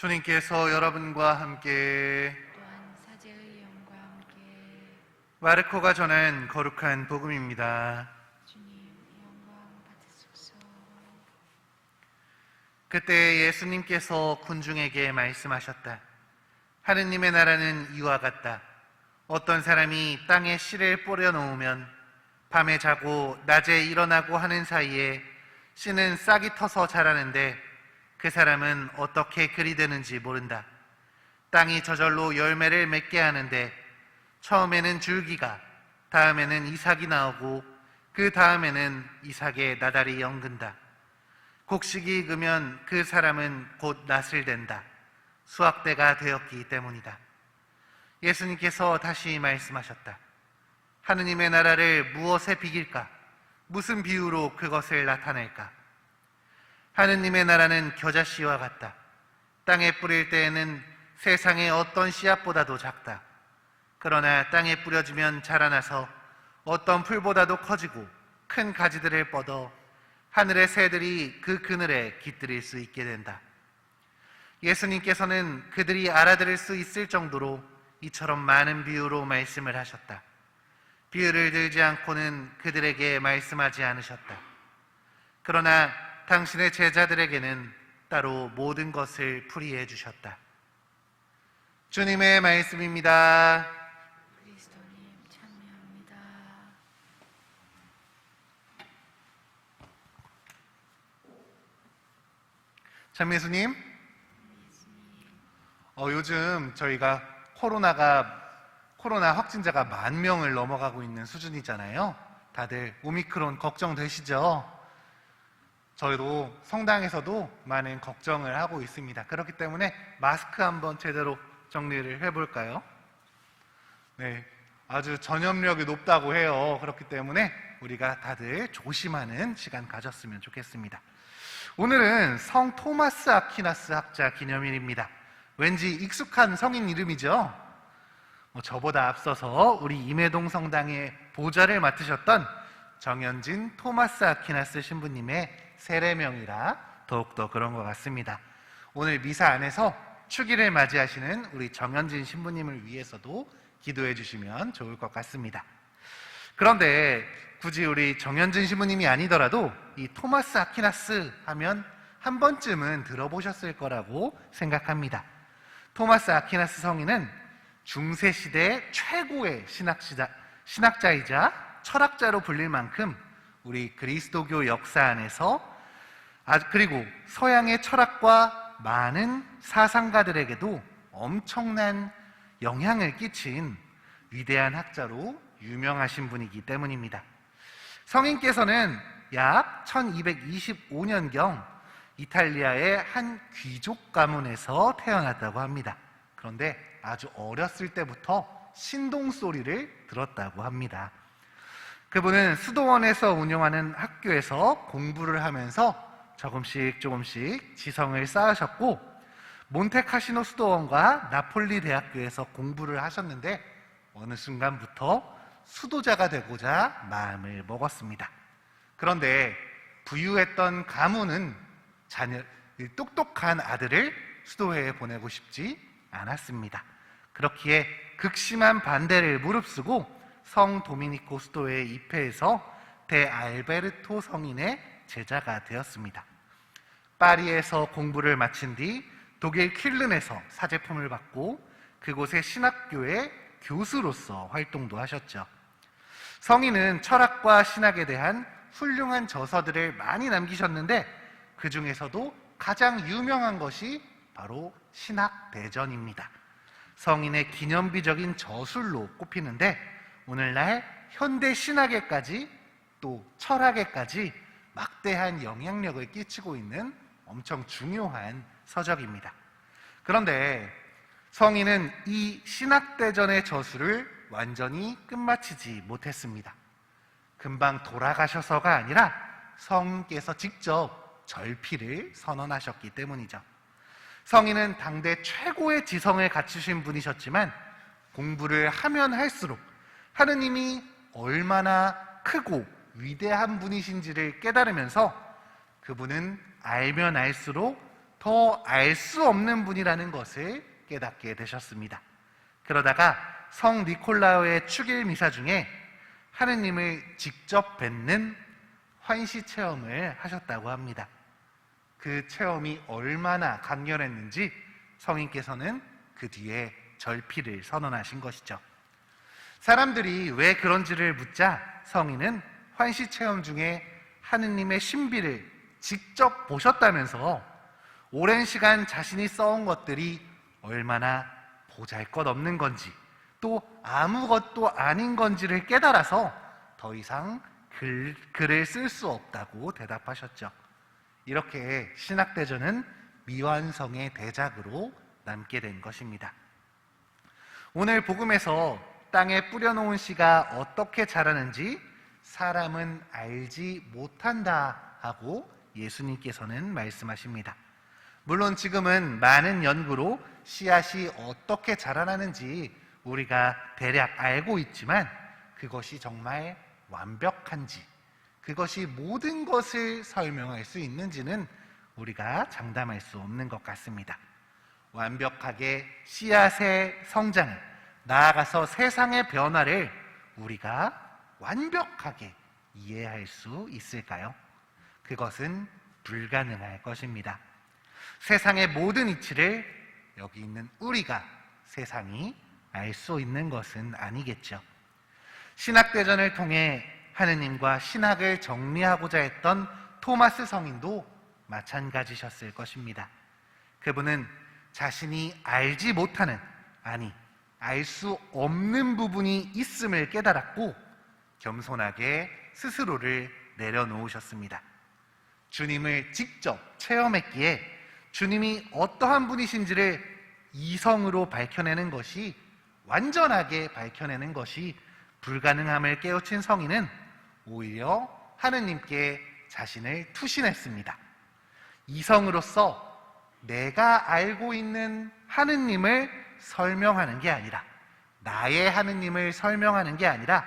주님께서 여러분과 함께 또한 사제의 영과 함께 마르코가 전한 거룩한 복음입니다. 주님 영광 받으소서. 그때 예수님께서 군중에게 말씀하셨다. 하느님의 나라는 이와 같다. 어떤 사람이 땅에 씨를 뿌려 놓으면 밤에 자고 낮에 일어나고 하는 사이에 씨는 싹이 터서 자라는데 그 사람은 어떻게 그리 되는지 모른다. 땅이 저절로 열매를 맺게 하는데 처음에는 줄기가, 다음에는 이삭이 나오고 그 다음에는 이삭의 나달이 연근다. 곡식이 익으면 그 사람은 곧 낫을 댄다. 수확대가 되었기 때문이다. 예수님께서 다시 말씀하셨다. 하느님의 나라를 무엇에 비길까? 무슨 비유로 그것을 나타낼까? 하느님의 나라는 겨자씨와 같다. 땅에 뿌릴 때에는 세상의 어떤 씨앗보다도 작다. 그러나 땅에 뿌려지면 자라나서 어떤 풀보다도 커지고 큰 가지들을 뻗어 하늘의 새들이 그 그늘에 깃들일 수 있게 된다. 예수님께서는 그들이 알아들을 수 있을 정도로 이처럼 많은 비유로 말씀을 하셨다. 비유를 들지 않고는 그들에게 말씀하지 않으셨다. 그러나 당신의 제자들에게는 따로 모든 것을 풀이해 주셨다. 주님의 말씀입니다. 그리스도님 참여합니다. 참예수님, 요즘 저희가 코로나 확진자가 10,000명을 넘어가고 있는 수준이잖아요. 다들 오미크론 걱정되시죠? 저희도 성당에서도 많은 걱정을 하고 있습니다. 그렇기 때문에 마스크 한번 제대로 정리를 해볼까요? 네, 아주 전염력이 높다고 해요. 그렇기 때문에 우리가 다들 조심하는 시간 가졌으면 좋겠습니다. 오늘은 성 토마스 아퀴나스 학자 기념일입니다. 왠지 익숙한 성인 이름이죠? 저보다 앞서서 우리 임해동 성당의 보좌를 맡으셨던 정현진 토마스 아퀴나스 신부님의 세례명이라 더욱더 그런 것 같습니다. 오늘 미사 안에서 축일을 맞이하시는 우리 정현진 신부님을 위해서도 기도해 주시면 좋을 것 같습니다. 그런데 굳이 우리 정현진 신부님이 아니더라도 이 토마스 아퀴나스 하면 한 번쯤은 들어보셨을 거라고 생각합니다. 토마스 아퀴나스 성인은 중세시대 최고의 신학자이자 철학자로 불릴 만큼 우리 그리스도교 역사 안에서 그리고 서양의 철학과 많은 사상가들에게도 엄청난 영향을 끼친 위대한 학자로 유명하신 분이기 때문입니다. 성인께서는 약 1225년경 이탈리아의 한 귀족 가문에서 태어났다고 합니다. 그런데 아주 어렸을 때부터 신동소리를 들었다고 합니다. 그분은 수도원에서 운영하는 학교에서 공부를 하면서 조금씩 지성을 쌓으셨고 몬테카시노 수도원과 나폴리 대학교에서 공부를 하셨는데 어느 순간부터 수도자가 되고자 마음을 먹었습니다. 그런데 부유했던 가문은 똑똑한 아들을 수도회에 보내고 싶지 않았습니다. 그렇기에 극심한 반대를 무릅쓰고 성 도미니코 수도회에 입회해서 대알베르토 성인의 제자가 되었습니다. 파리에서 공부를 마친 뒤 독일 퀼른에서 사제품을 받고 그곳의 신학교의 교수로서 활동도 하셨죠. 성인은 철학과 신학에 대한 훌륭한 저서들을 많이 남기셨는데 그 중에서도 가장 유명한 것이 바로 신학대전입니다. 성인의 기념비적인 저술로 꼽히는데 오늘날 현대 신학에까지 또 철학에까지 막대한 영향력을 끼치고 있는 엄청 중요한 서적입니다. 그런데 성인은 이 신학대전의 저술을 완전히 끝마치지 못했습니다. 금방 돌아가셔서가 아니라 성인께서 직접 절필을 선언하셨기 때문이죠. 성인은 당대 최고의 지성을 갖추신 분이셨지만 공부를 하면 할수록 하느님이 얼마나 크고 위대한 분이신지를 깨달으면서 그분은 알면 알수록 더 알 수 없는 분이라는 것을 깨닫게 되셨습니다. 그러다가 성 니콜라오의 축일 미사 중에 하느님을 직접 뵙는 환시 체험을 하셨다고 합니다. 그 체험이 얼마나 강렬했는지 성인께서는 그 뒤에 절필을 선언하신 것이죠. 사람들이 왜 그런지를 묻자 성인은 환시 체험 중에 하느님의 신비를 직접 보셨다면서 오랜 시간 자신이 써온 것들이 얼마나 보잘것없는 건지 또 아무것도 아닌 건지를 깨달아서 더 이상 글을 쓸 수 없다고 대답하셨죠. 이렇게 신학대전은 미완성의 대작으로 남게 된 것입니다. 오늘 복음에서 땅에 뿌려놓은 씨가 어떻게 자라는지 사람은 알지 못한다 하고 예수님께서는 말씀하십니다. 물론 지금은 많은 연구로 씨앗이 어떻게 자라나는지 우리가 대략 알고 있지만 그것이 정말 완벽한지, 그것이 모든 것을 설명할 수 있는지는 우리가 장담할 수 없는 것 같습니다. 완벽하게 씨앗의 성장을, 나아가서 세상의 변화를 우리가 완벽하게 이해할 수 있을까요? 그것은 불가능할 것입니다. 세상의 모든 이치를 여기 있는 우리가 세상이 알 수 있는 것은 아니겠죠. 신학대전을 통해 하느님과 신학을 정리하고자 했던 토마스 성인도 마찬가지셨을 것입니다. 그분은 자신이 알지 못하는, 아니 알 수 없는 부분이 있음을 깨달았고 겸손하게 스스로를 내려놓으셨습니다. 주님을 직접 체험했기에 주님이 어떠한 분이신지를 이성으로 밝혀내는 것이, 완전하게 밝혀내는 것이 불가능함을 깨우친 성인은 오히려 하느님께 자신을 투신했습니다. 이성으로서 내가 알고 있는 하느님을 설명하는 게 아니라, 나의 하느님을 설명하는 게 아니라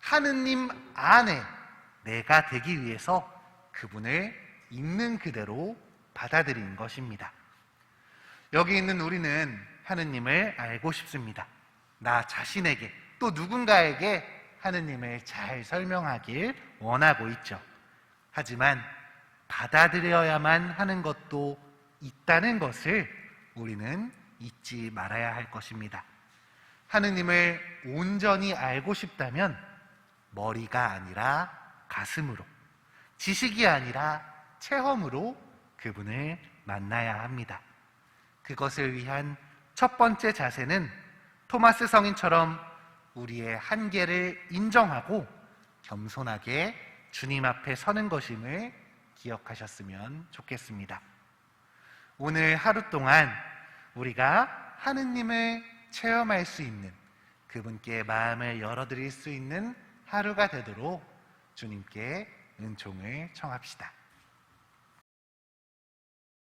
하느님 안에 내가 되기 위해서 그분을 있는 그대로 받아들인 것입니다. 여기 있는 우리는 하느님을 알고 싶습니다. 나 자신에게 또 누군가에게 하느님을 잘 설명하길 원하고 있죠. 하지만 받아들여야만 하는 것도 있다는 것을 우리는 잊지 말아야 할 것입니다. 하느님을 온전히 알고 싶다면 머리가 아니라 가슴으로, 지식이 아니라 체험으로 그분을 만나야 합니다. 그것을 위한 첫 번째 자세는 토마스 성인처럼 우리의 한계를 인정하고 겸손하게 주님 앞에 서는 것임을 기억하셨으면 좋겠습니다. 오늘 하루 동안 우리가 하느님을 체험할 수 있는, 그분께 마음을 열어드릴 수 있는 하루가 되도록 주님께 은총을 청합시다.